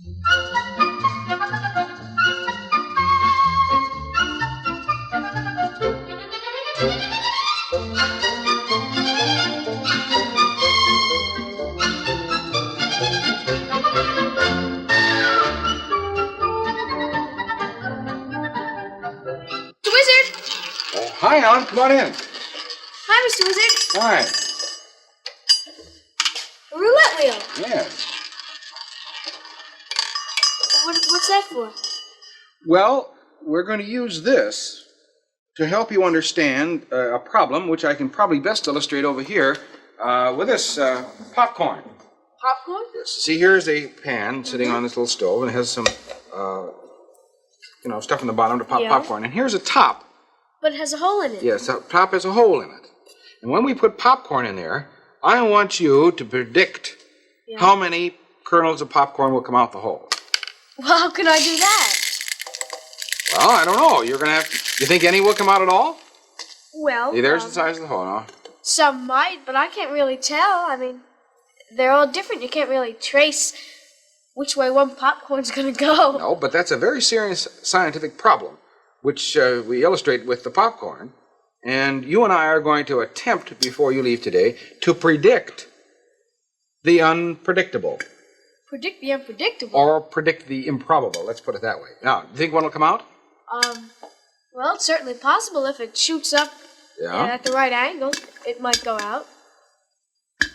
Hi, Alan. Come on in. Hi, Mr. Wizard. Hi. A roulette wheel. Yes. What's that for? Well, we're going to use this to help you understand a problem which I can probably best illustrate over here with this popcorn. Popcorn? Yes. See, here's a pan sitting on this little stove, and it has some, stuff in the bottom to pop popcorn. And here's a top. But it has a hole in it. Yes, the top has a hole in it. And when we put popcorn in there, I want you to predict how many kernels of popcorn will come out the hole. Well, how can I do that? Well, I don't know. You're going to have to... You think any will come out at all? Well... See, there's the size of the hole, no? Some might, but I can't really tell. I mean, they're all different. You can't really trace which way one popcorn's going to go. No, but that's a very serious scientific problem, which we illustrate with the popcorn. And you and I are going to attempt, before you leave today, to predict the unpredictable. Predict the unpredictable? Or predict the improbable, let's put it that way. Now, do you think one will come out? Well, it's certainly possible if it shoots up at the right angle. It might go out.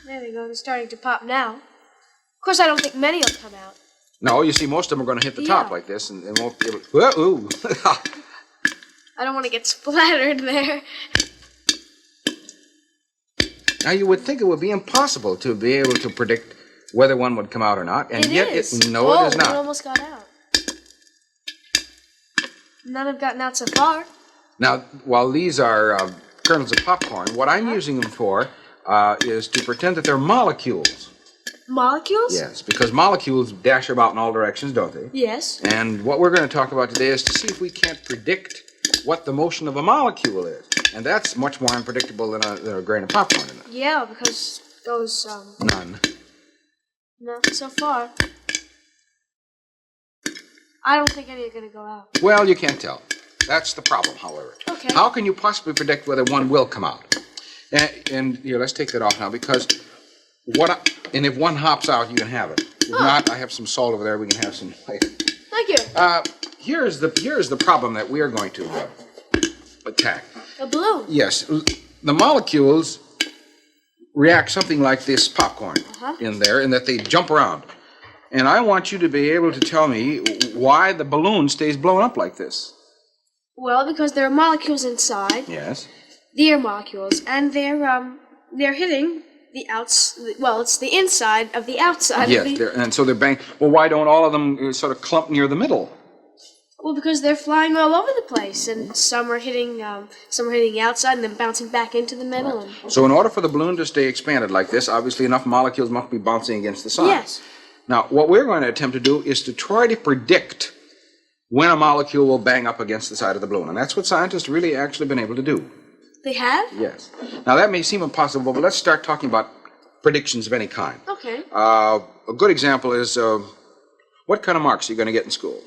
There we go, they're starting to pop now. Of course, I don't think many will come out. No, you see, most of them are going to hit the top like this and won't be able to... Whoa, I don't want to get splattered there. Now, you would think it would be impossible to be able to predict whether one would come out or not, and yet it is not. It almost got out. None have gotten out so far. Now, while these are kernels of popcorn, what I'm using them for is to pretend that they're molecules. Molecules? Yes, because molecules dash about in all directions, don't they? Yes. And what we're going to talk about today is to see if we can't predict what the motion of a molecule is. And that's much more unpredictable than a grain of popcorn, isn't it? Yeah, because those... None. Not so far. I don't think any are going to go out. Well, you can't tell. That's the problem, however. Okay. How can you possibly predict whether one will come out? And here, let's take that off now, because and if one hops out, you can have it. If not, I have some salt over there. We can have some later. Thank you. Here's the problem that we are going to attack. A balloon. Yes, the molecules react something like this popcorn in there, in that they jump around. And I want you to be able to tell me why the balloon stays blown up like this. Well, because there are molecules inside. Yes. The air molecules, and they're hitting the it's the inside of the outside. Yes, and so they're banging. Well, why don't all of them sort of clump near the middle? Well, because they're flying all over the place, and some are hitting the outside and then bouncing back into the middle. Right. And... So in order for the balloon to stay expanded like this, obviously enough molecules must be bouncing against the side. Yes. Now, what we're going to attempt to do is to try to predict when a molecule will bang up against the side of the balloon. And that's what scientists really actually been able to do. They have? Yes. Now, that may seem impossible, but let's start talking about predictions of any kind. Okay. A good example is, what kind of marks are you going to get in school?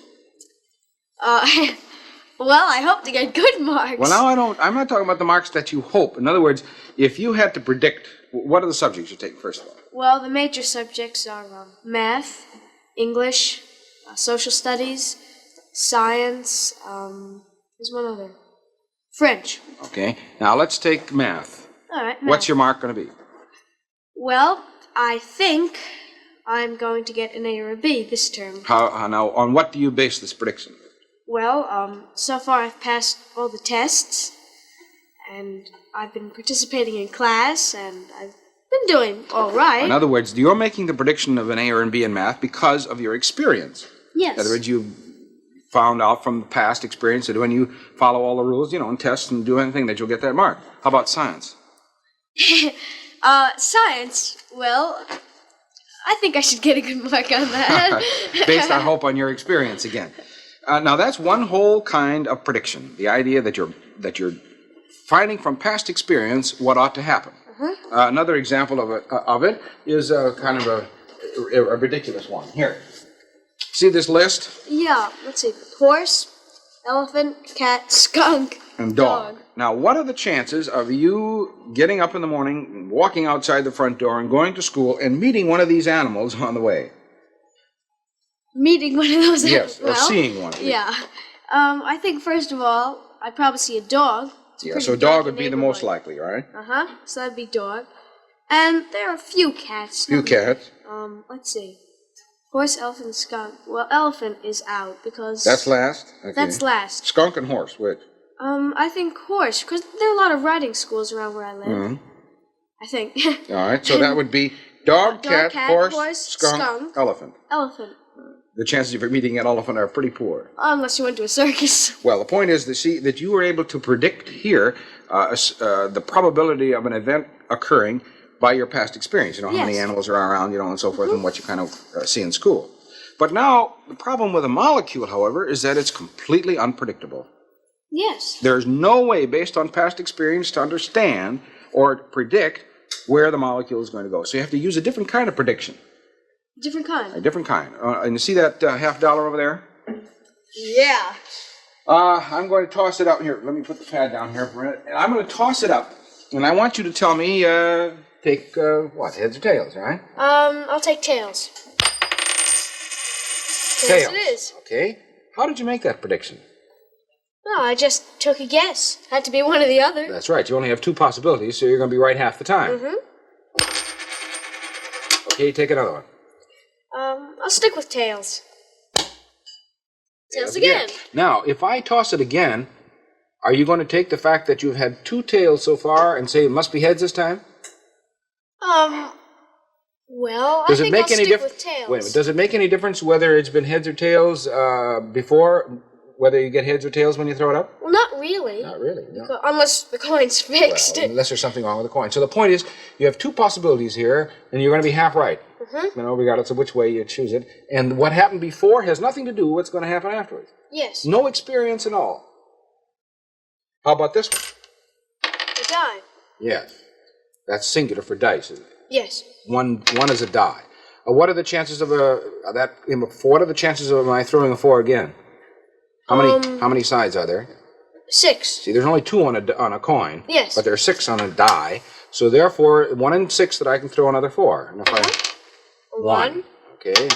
Well, I hope to get good marks. Well, now I'm not talking about the marks that you hope. In other words, if you had to predict, what are the subjects you take, first of all? Well, the major subjects are math, English, social studies, science, there's one other. French. Okay. Now, let's take math. All right, math. What's your mark going to be? Well, I think I'm going to get an A or a B this term. Now, on what do you base this prediction? Well, so far I've passed all the tests, and I've been participating in class, and I've been doing all right. In other words, you're making the prediction of an A or an B in math because of your experience. Yes. In other words, you found out from past experience that when you follow all the rules, and test and do anything, that you'll get that mark. How about science? Science, well, I think I should get a good mark on that. Based, I hope, on your experience again. Now, that's one whole kind of prediction. The idea that you're finding from past experience what ought to happen. Another example of it is kind of a ridiculous one. Here. See this list? Yeah, let's see. Horse, elephant, cat, skunk, and dog. Now, what are the chances of you getting up in the morning, walking outside the front door, and going to school and meeting one of these animals on the way? Meeting one of those Yes, animals? or seeing one. Yeah. I think, first of all, I'd probably see a dog. Yeah, so dog would be the most likely, right? Uh-huh. So that'd be dog. And there are a few cats. Few cats. Let's see. Horse, elephant, skunk. Well, elephant is out because... That's last? Okay. That's last. Skunk and horse, which? I think horse, because there are a lot of riding schools around where I live. Mm-hmm. I think. All right, so that would be dog, cat, horse, skunk, elephant. Elephant. The chances of meeting an elephant are pretty poor. Unless you went to a circus. Well, the point is that you were able to predict here the probability of an event occurring by your past experience. You know, how many animals are around, you know, and so forth, and what you kind of see in school. But now, the problem with a molecule, however, is that it's completely unpredictable. Yes. There's no way, based on past experience, to understand or predict where the molecule is going to go. So you have to use a different kind of prediction. Different kind? A different kind. And you see that $50 over there? Yeah. I'm going to toss it up here. Let me put the pad down here for a minute. I'm going to toss it up, and I want you to tell me, take, what, heads or tails, right? I'll take tails. Tails. It is. Okay. How did you make that prediction? No, I just took a guess. Had to be one or the other. That's right. You only have two possibilities, so you're going to be right half the time. Mm-hmm. Okay, take another one. I'll stick with tails. Tails again. Now, if I toss it again, are you going to take the fact that you've had two tails so far and say it must be heads this time? Well, does I it think make I'll any stick with tails. Wait a minute. Does it make any difference whether it's been heads or tails before, whether you get heads or tails when you throw it up? Well, not really. Not really, no. Unless the coin's fixed. Well, unless there's something wrong with the coin. So the point is, you have two possibilities here, and you're going to be half right. Mm-hmm. You know, regardless of which way you choose it. And what happened before has nothing to do with what's going to happen afterwards. Yes. No experience at all. How about this one? A die. Yes. That's singular for dice, isn't it? Yes. One is a die. What are the chances of what are the chances of my throwing a 4 again? How many sides are there? 6. See, there's only 2 on a coin. Yes. But there are 6 on a die. So therefore, 1 in 6 that I can throw another 4. And if I 1. Okay.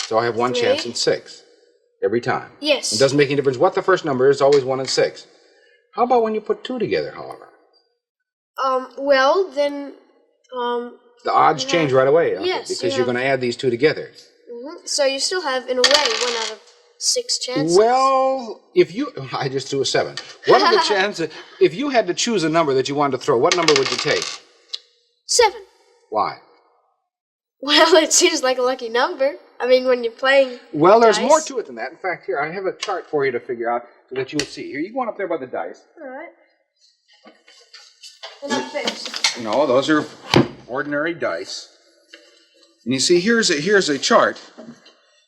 So I have 1 chance in 6 every time. Yes. It doesn't make any difference what the first number is. It's always 1 in 6. How about when you put 2 together, however? Well, then, the odds change right away, yes, because you're going to add these 2 together. Mm-hmm. So you still have, in a way, 1 out of 6 chances. Well, I just threw a 7. What are the chances, if you had to choose a number that you wanted to throw, what number would you take? 7. Why? Well, it seems like a lucky number. I mean, when you're playing Well, there's dice. more to it than that. In fact, here, I have a chart for you to figure out so that you'll see. Here, you go on up there by the dice. All right. They're not fixed. No, those are ordinary dice. And you see, here's a chart.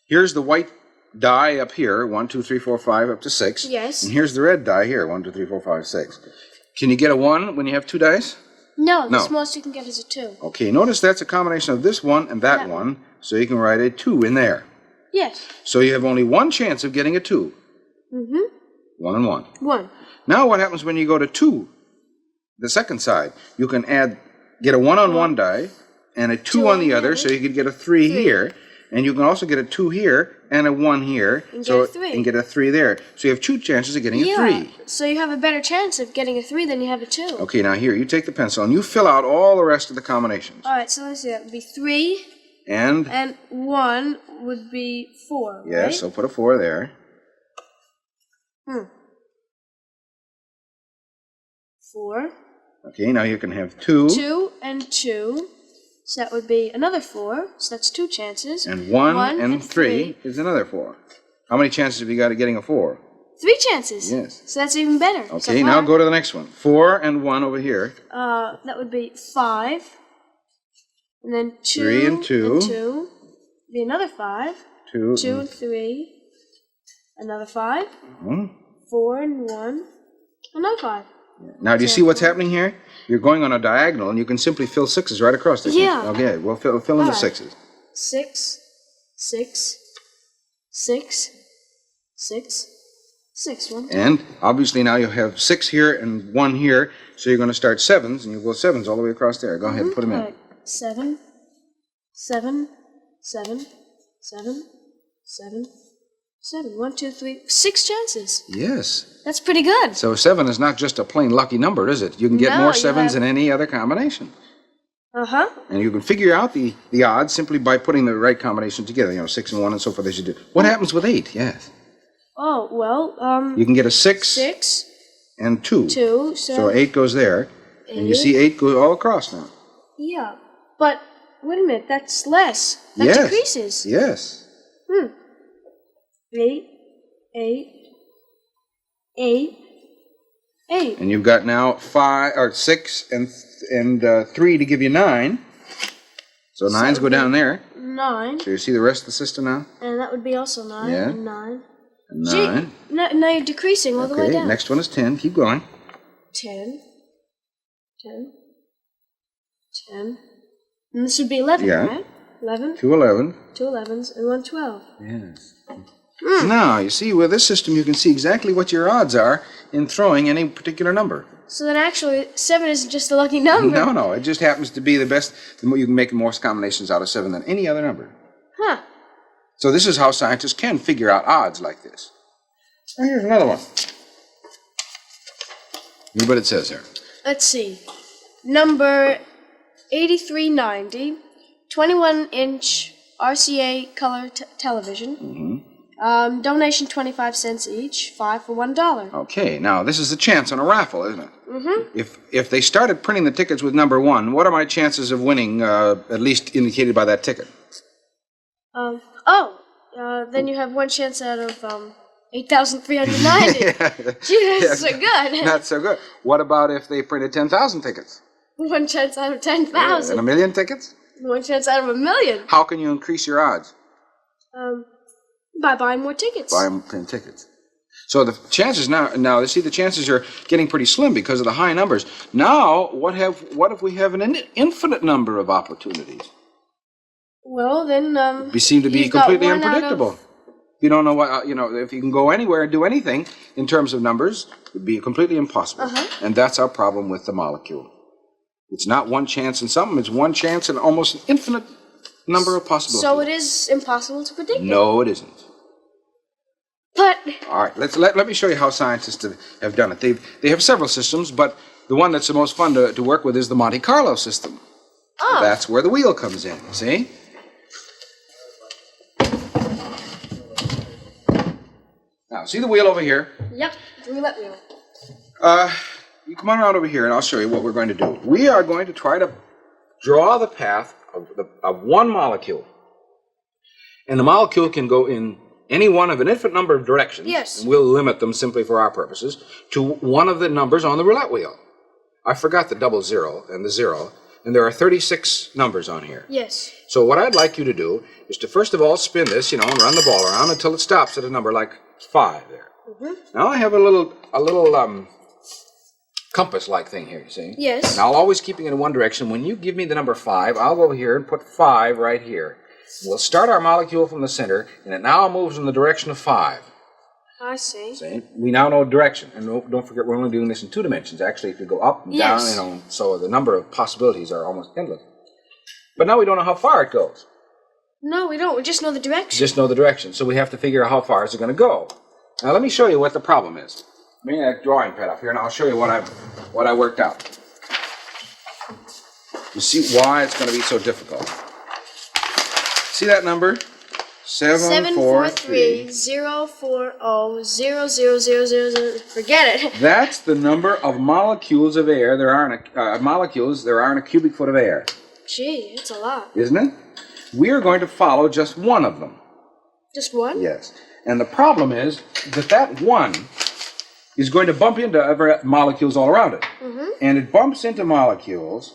Here's the white die up here, 1, 2, 3, 4, 5, up to 6. Yes. And here's the red die here, 1, 2, 3, 4, 5, 6. Can you get a 1 when you have 2 dice? No, the smallest you can get is a 2. Okay, notice that's a combination of this one and that one, so you can write a 2 in there. Yes. So you have only 1 chance of getting a 2. Mm-hmm. 1 and 1. 1. Now what happens when you go to 2, the second side? You can get a 1 on one die and a 2 on the other, so you could get a 3 here. And you can also get a 2 here and a 1 here. And get a 3 there. So you have 2 chances of getting a 3. So you have a better chance of getting a 3 than you have a 2. Okay, now here, you take the pencil and you fill out all the rest of the combinations. All right, so let's see. That would be 3. And 1 would be 4, yes, right? so put a 4 there. 4. Okay, now you can have 2. 2 and 2. So that would be another 4. So that's 2 chances. And 1 and 3 is another 4. How many chances have you got of getting a 4? 3 chances. Yes. So that's even better. Okay, now go to the next one. 4 and 1 over here. That would be 5. And then 2 3 and 2. And 2. Be another 5. 2 and 3. Another 5. 4 and 1. Another 5. Now, do you see what's happening here? You're going on a diagonal, and you can simply fill 6s right across there. Yeah. Okay, well, fill in the 6s. 6, 6, 6, 6, 6. 1, 2. And obviously now you have 6 here and 1 here, so you're going to start 7s, and you'll go 7s all the way across there. Go ahead and put them in. Right. 7, 7, 7, 7, 7, 7. 1, 2, 3, 6 chances. Yes. That's pretty good. So 7 is not just a plain lucky number, is it? You can get more 7s than any other combination. Uh-huh. And you can figure out the odds simply by putting the right combination together. 6 and 1 and so forth as you do. What happens with 8? Yes. Oh, well, you can get a 6 and 2. 2, so 8 goes there. 8. And you see 8 goes all across now. Yeah, but wait a minute, that's less. That decreases. Yes. 8, 8, 8, 8. And you've got now 6 and 3 to give you 9. So 9s go down there. 9. So you see the rest of the system now? And that would be also 9. Yeah. And 9. And 9. Gee, now you're decreasing all the way down. Next one is 10. Keep going. 10. 10. 10. And this would be 11, right? 11. 2 11. 2 11s and 1 12. Yes. Now, you see, with this system, you can see exactly what your odds are in throwing any particular number. So then actually, 7 isn't just a lucky number. No. It just happens to be the best. You can make more combinations out of 7 than any other number. Huh. So this is how scientists can figure out odds like this. Now, here's another one. Read what it says here. Let's see. Number 8390, 21-inch RCA color television. Mm-hmm. Donation 25 cents each, 5 for $1. Okay, now this is a chance on a raffle, isn't it? Mm-hmm. If they started printing the tickets with number 1, what are my chances of winning, at least indicated by that ticket? Then you have 1 chance out of 8,390. Yeah. Gee, that's so good. Not so good. What about if they printed 10,000 tickets? 1 chance out of 10,000. And 1,000,000 tickets? 1 chance out of 1,000,000. How can you increase your odds? By buying more tickets. Buying 10 tickets. So the chances now you see the chances are getting pretty slim because of the high numbers. Now, what if we have an infinite number of opportunities? Well, then they seem to be completely unpredictable. You don't know what if you can go anywhere and do anything in terms of numbers, it would be completely impossible. And that's our problem with the molecule. It's not 1 chance in something; it's 1 chance in almost an infinite number of possibilities. So it is impossible to predict. No, it isn't. But all right, let me show you how scientists have done it. They have several systems, but the one that's the most fun to work with is the Monte Carlo system. Oh. That's where the wheel comes in. See? Now, see the wheel over here? Yep, the roulette wheel. You come on around over here, and I'll show you what we're going to do. We are going to try to draw the path of one molecule. And the molecule can go in any one of an infinite number of directions. Yes. And we'll limit them simply for our purposes to one of the numbers on the roulette wheel. I forgot the 00 and the 0, and there are 36 numbers on here. Yes. So what I'd like you to do is to first of all spin this, and run the ball around until it stops at a number like 5 there. Mm-hmm. Now I have a little compass-like thing here, you see? Yes. And I'll always keep it in one direction. When you give me the number 5, I'll go over here and put 5 right here. We'll start our molecule from the center, and it now moves in the direction of 5. I see. See? We now know direction. And don't forget, we're only doing this in 2 dimensions. Actually, if you go up and down, so the number of possibilities are almost endless. But now we don't know how far it goes. No, we don't. We just know the direction. Just know the direction. So we have to figure out how far is it going to go. Now let me show you what the problem is. Bring that drawing pad up here, and I'll show you what I worked out. You see why it's going to be so difficult. See that number? 743-040-0000. Forget it. That's the number of molecules of air there are in a cubic foot of air. Gee, it's a lot. Isn't it? We are going to follow just one of them. Just one? Yes. And the problem is that one is going to bump into other molecules all around it. Mm-hmm. And it bumps into molecules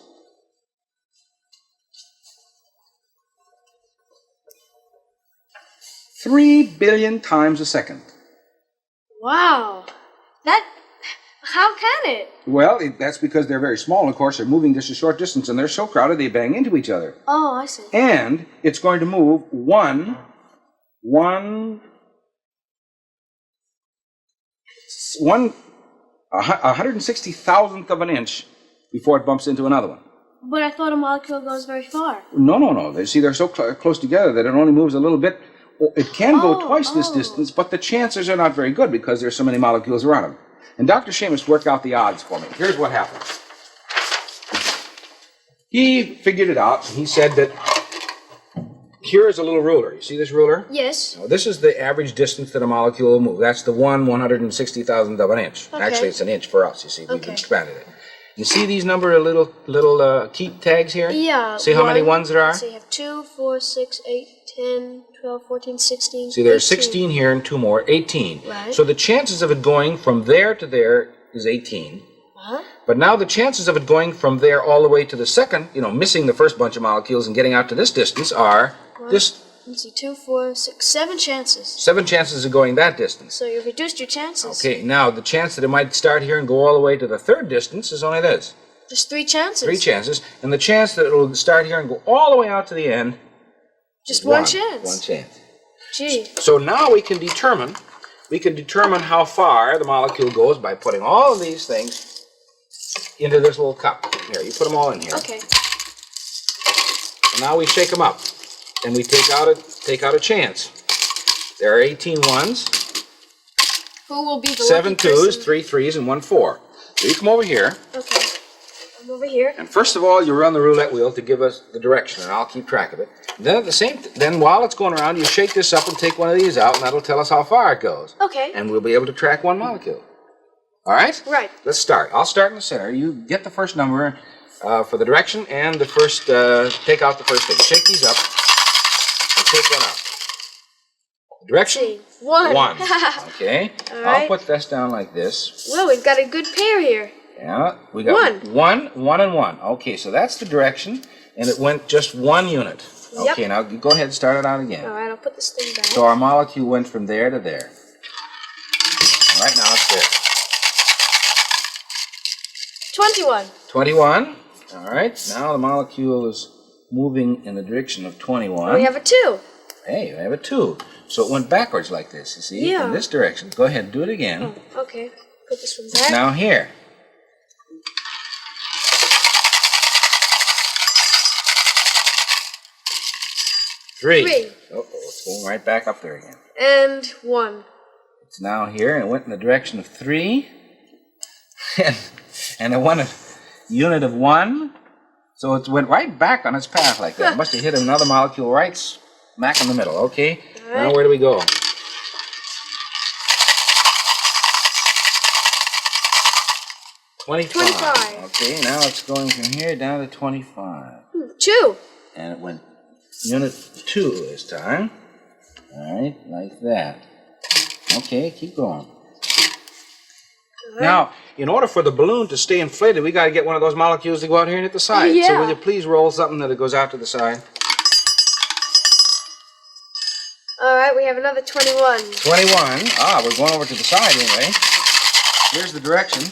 3 billion times a second. Wow. How can it? Well, that's because they're very small, and of course they're moving just a short distance, and they're so crowded they bang into each other. Oh, I see. And it's going to move 1 160,000th of an inch before it bumps into another one. But I thought a molecule goes very far. No. They're so close together that it only moves a little bit. It can go twice this distance, but the chances are not very good because there's so many molecules around them. And Dr. Seamus worked out the odds for me. Here's what happened. He figured it out, and he said that here is a little ruler. You see this ruler? Yes. Now, this is the average distance that a molecule will move. That's the 1/160,000th of an inch. Okay. Actually, it's an inch for us, you see. We've Okay. expanded it. You see these number of little key tags here? Yeah. See how many ones there are? So you have 2, 4, 6, 8, 10, 12, 14, 16. See, there's 18. 16 here and 2 more, 18. Right. So the chances of it going from there to there is 18. Uh-huh. But now the chances of it going from there all the way to the second, missing the first bunch of molecules and getting out to this distance are just Let's see, 2, 4, 6, 7 chances. 7 chances of going that distance. So you've reduced your chances. Okay, now the chance that it might start here and go all the way to the third distance is only this. Just 3 chances. 3 chances. And the chance that it will start here and go all the way out to the end Just is one chance. 1 chance. Gee. So now we can determine how far the molecule goes by putting all of these things into this little cup. Here, you put them all in here. Okay. And now we shake them up, and we take out a chance. There are 18 ones, Who will be the 7 lucky 2s, person? 3 3s, and 1 4. So you come over here, Okay. I'm over here. and first of all, you run the roulette wheel to give us the direction, and I'll keep track of it. Then then while it's going around, you shake this up and take one of these out, and that'll tell us how far it goes. Okay. And we'll be able to track one molecule. All right? Right. Let's start. I'll start in the center. You get the first number for the direction and the first, take out the first thing. Shake these up and take one out. Direction? See. 1. 1. Okay. All I'll right. put this down like this. Well, we've got a good pair here. Yeah. We got 1, 1, and 1. Okay, so that's the direction, and it went just 1 unit. Yep. Okay, now go ahead and start it out again. All right, I'll put this thing back. So our molecule went from there to there. All right, now it's there. 21. 21. All right, now the molecule is moving in the direction of 21. We have a 2. Hey, we have a 2. So it went backwards like this, you see? Yeah. In this direction. Go ahead, do it again. Oh, okay. Put this one back. Now here. Three. 3. Uh-oh, it's going right back up there again. And 1. It's now here, and it went in the direction of 3. and it went a unit of 1. So it went right back on its path like that. It must have hit another molecule right smack in the middle. Okay, All right. now where do we go? 25. Okay, now it's going from here down to 25. 2. And it went unit 2 this time. All right, like that. Okay, keep going. Now, in order for the balloon to stay inflated, we got to get one of those molecules to go out here and hit the side. So Yeah. will you please roll something that it goes out to the side? All right, we have another 21. 21. Ah, we're going over to the side anyway. Here's the direction.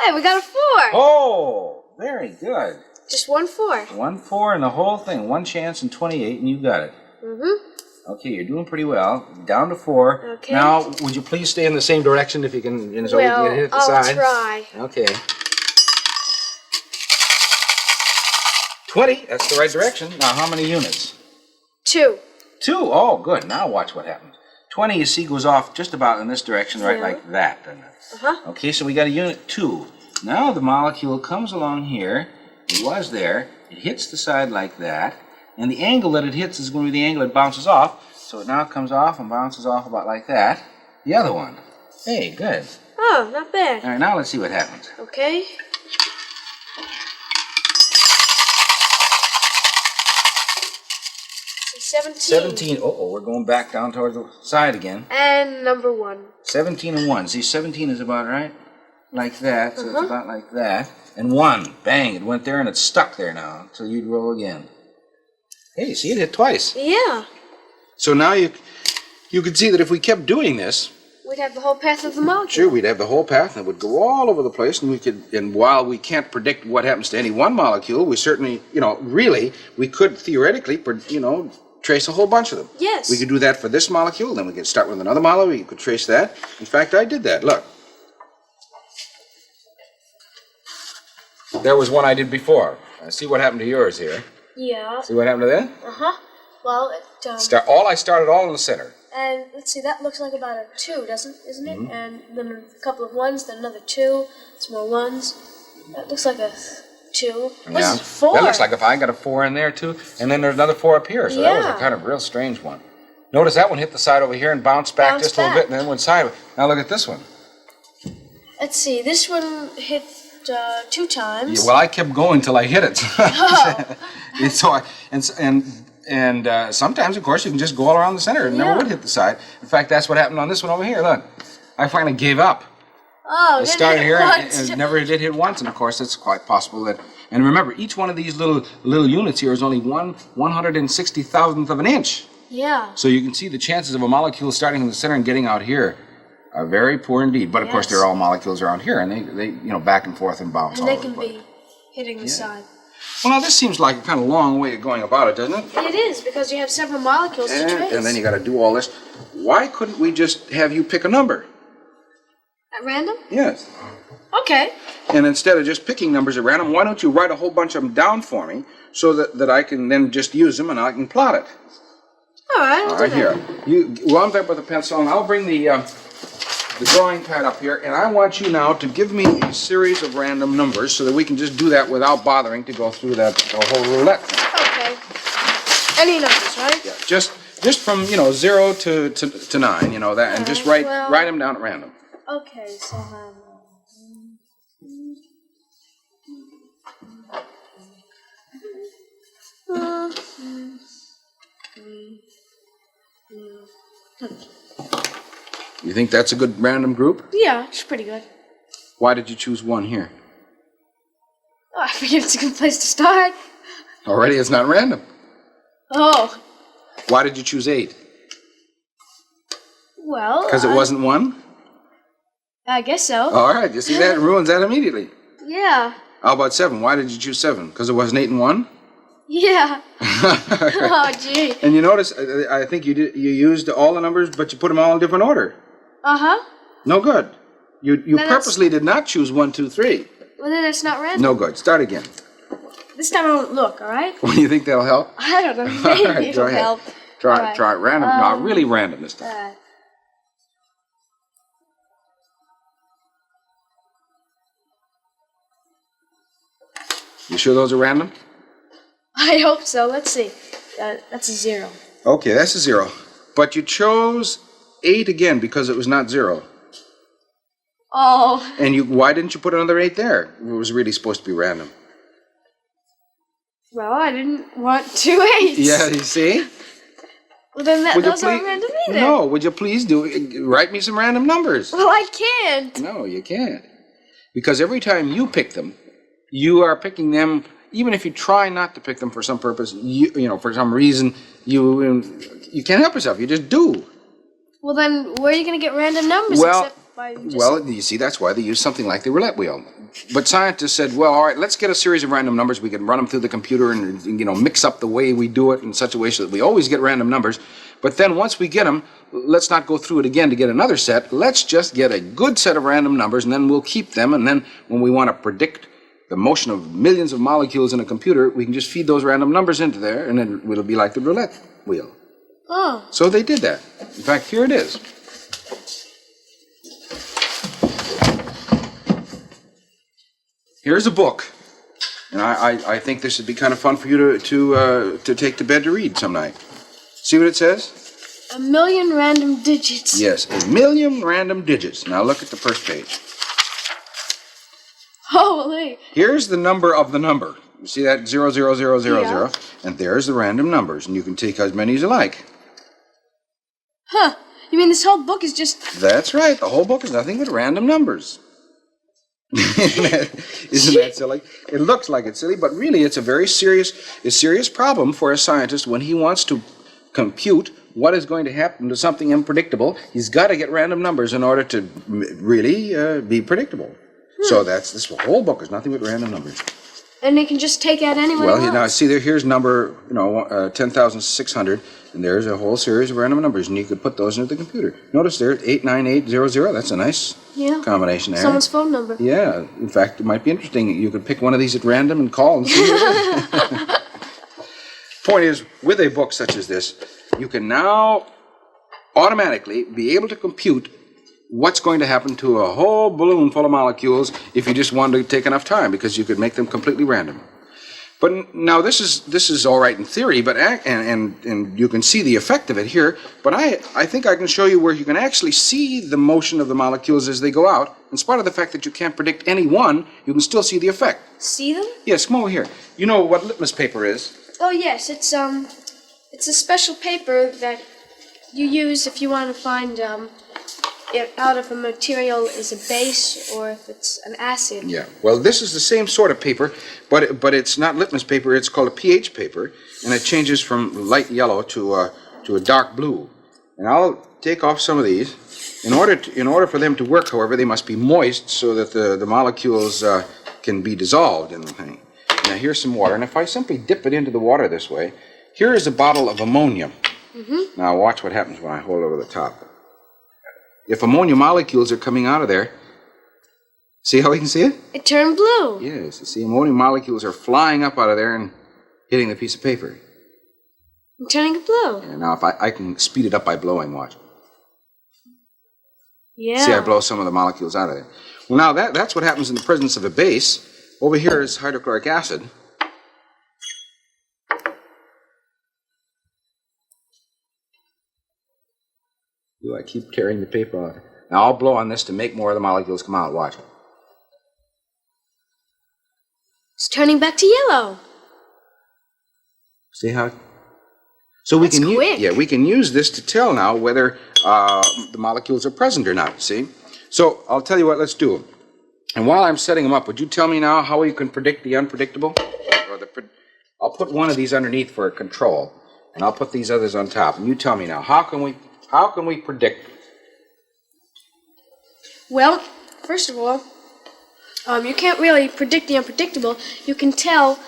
Hey, we got a 4. Oh, very good. Just 1 4. 1 4 and the whole thing. 1 chance and 28, and you got it. Mm-hmm. Okay, you're doing pretty well. Down to 4. Okay. Now, would you please stay in the same direction if you can, so Well, we can hit the I'll side? try. Okay. 20. That's the right direction. Now, how many units? 2. 2. Oh, good. Now watch what happens. 20, you see, goes off just about in this direction, right Yeah. like that, doesn't it? Uh-huh. Okay, so we got a unit 2. Now the molecule comes along here. It was there. It hits the side like that. And the angle that it hits is going to be the angle it bounces off. So it now comes off and bounces off about like that. The other one. Hey, good. Oh, not bad. All right, now let's see what happens. Okay. So 17. 17. Uh-oh, we're going back down towards the side again. And number 1. 17 and 1. See, 17 is about right like that. So it's about like that. And 1. Bang, it went there and it's stuck there now. So you'd roll again. Hey, see, it hit twice. Yeah. So now you can see that if we kept doing this, We'd have the whole path of the molecule. sure, we'd have the whole path and it would go all over the place, and while we can't predict what happens to any one molecule, we certainly, really, we could theoretically, trace a whole bunch of them. Yes. We could do that for this molecule, then we could start with another molecule, you could trace that. In fact, I did that, look. There was one I did before. See what happened to yours here. Yeah. See what happened to that? Uh-huh. Well, I started all in the center. And let's see, that looks like about a 2, isn't it? And then a couple of 1s, then another 2, some more 1s. That looks like a 2. What's 4? That looks like if I got a 4 in there too, and then there's another 4 up here. So that was a kind of real strange one. Notice that one hit the side over here and bounced back just a little bit, and then went sideways. Now look at this one. Let's see, this one hit 2 times. Yeah, well, I kept going till I hit it. Oh. And sometimes, of course, you can just go all around the center. It never would hit the side. In fact, that's what happened on this one over here. Look, I finally gave up. Oh, it started here and it never did hit once. And of course, it's quite possible that. And remember, each one of these little units here is only 1/160,000th of an inch. Yeah. So you can see the chances of a molecule starting in the center and getting out here are very poor indeed. But of course, there are all molecules around here, and they back and forth and bounce. And they can be hitting the side. Well, now this seems like a kind of long way of going about it, doesn't it? It is, because you have several molecules to trace. And then you got to do all this. Why couldn't we just have you pick a number? At random? Yes. Okay. And instead of just picking numbers at random, why don't you write a whole bunch of them down for me so that I can then just use them and I can plot it? All right. All right, here. You wound up with a pencil, and I'll bring the drawing pad up here, and I want you now to give me a series of random numbers so that we can just do that without bothering to go through the whole roulette thing. Okay. Any numbers, right? Yeah, just from 0 to 9, that, and just write them down at random. Okay, so You think that's a good random group? yeah, it's pretty good. Why did you choose 1 here? Oh, I figured it's a good place to start. Already it's not random. Oh. Why did you choose 8? Well, because it wasn't 1? I guess so. All right, you see that? It ruins that immediately. Yeah. How about 7? Why did you choose 7? Because it wasn't 8 and 1? Yeah. Oh, gee. And you notice, I think you used all the numbers, but you put them all in different order. Uh-huh. No good. You purposely did not choose 1, 2, 3. Well, then it's not random. No good. Start again. This time I won't look, all right? Well, you think that'll help? I don't know. Maybe All right, it'll go ahead. help. Try random. No, really random this time. You sure those are random? I hope so. Let's see. That's a 0. Okay, that's a 0. But you chose 8 again because it was not 0. Oh. And why didn't you put another 8 there? It was really supposed to be random. Well, I didn't want 2 8s. Yeah, you see? Well, then those aren't random either. No, would you please write me some random numbers? Well, I can't. No, you can't. Because every time you pick them, you are picking them, even if you try not to pick them for some purpose, for some reason, you can't help yourself. You just do. Well, then where are you going to get random numbers except by just... Well, you see, that's why they use something like the roulette wheel. But scientists said, well, all right, let's get a series of random numbers. We can run them through the computer and mix up the way we do it in such a way so that we always get random numbers. But then once we get them, let's not go through it again to get another set. Let's just get a good set of random numbers, and then we'll keep them. And then when we want to predict the motion of millions of molecules in a computer, we can just feed those random numbers into there, and then it'll be like the roulette wheel. Oh. So they did that. In fact, here it is. Here's a book. And I think this would be kind of fun for you to take to bed to read some night. See what it says? 1,000,000 random digits. Yes, 1,000,000 random digits. Now look at the first page. Holy. Here's the number of the number. You see that 00000? Yeah. And there's the random numbers, and you can take as many as you like. Huh. You mean this whole book is just... That's right. The whole book is nothing but random numbers. Isn't that silly? It looks like it's silly, but really it's a very serious problem for a scientist when he wants to compute what is going to happen to something unpredictable. He's got to get random numbers in order to really be predictable. So this whole book is nothing but random numbers. And they can just take out anywhere Well, else. now see there. Here's number 10,600, and there's a whole series of random numbers, and you could put those into the computer. Notice there 89800. That's a nice combination there. Someone's phone number. Yeah. In fact, it might be interesting. You could pick one of these at random and call and see. Point is, with a book such as this, you can now automatically be able to compute what's going to happen to a whole balloon full of molecules if you just wanted to take enough time, because you could make them completely random. But now this is all right in theory, but and you can see the effect of it here. But I think I can show you where you can actually see the motion of the molecules as they go out. In spite of the fact that you can't predict any one, you can still see the effect. See them? Yes, come over here. You know what litmus paper is? Oh yes, it's a special paper that you use if you want to find if out of a material is a base or if it's an acid. Yeah. Well, this is the same sort of paper, but it's not litmus paper. It's called a pH paper, and it changes from light yellow to a dark blue. And I'll take off some of these. In order for them to work, however, they must be moist so that the molecules can be dissolved in the thing. Now here's some water, and if I simply dip it into the water this way, here is a bottle of ammonia. Mm-hmm. Now watch what happens when I hold it over the top. If ammonia molecules are coming out of there, see how we can see it? It turned blue. Yes, you see ammonia molecules are flying up out of there and hitting the piece of paper. And turning it blue. And now if I can speed it up by blowing, watch. Yeah. See, I blow some of the molecules out of there. Well, now that's what happens in the presence of a base. Over here is hydrochloric acid. Ooh, I keep tearing the paper off. Now I'll blow on this to make more of the molecules come out. Watch. It's turning back to yellow. See how? So we can we can use this to tell now whether the molecules are present or not. See? So I'll tell you what. Let's do them. And while I'm setting them up, would you tell me now how you can predict the unpredictable? I'll put one of these underneath for a control, and I'll put these others on top. And you tell me now, how can we predict? Well, first of all, you can't really predict the unpredictable. You can tell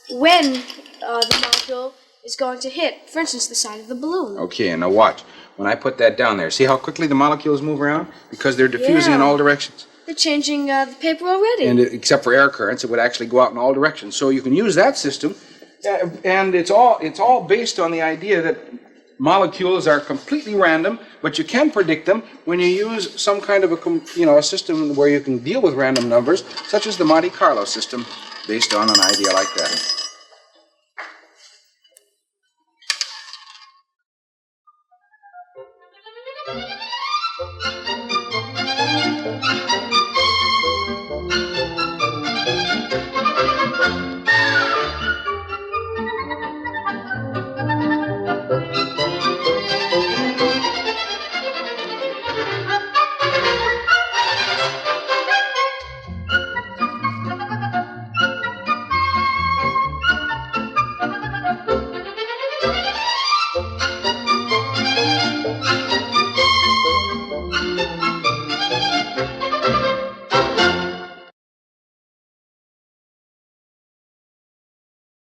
when the molecule is going to hit, for instance, the side of the balloon. Okay, and now watch. When I put that down there, see how quickly the molecules move around? Because they're diffusing in all directions. They're changing the paper already. And except for air currents, it would actually go out in all directions. So you can use that system, and it's all based on the idea that molecules are completely random, but you can predict them when you use some kind of a system where you can deal with random numbers, such as the Monte Carlo system, based on an idea like that.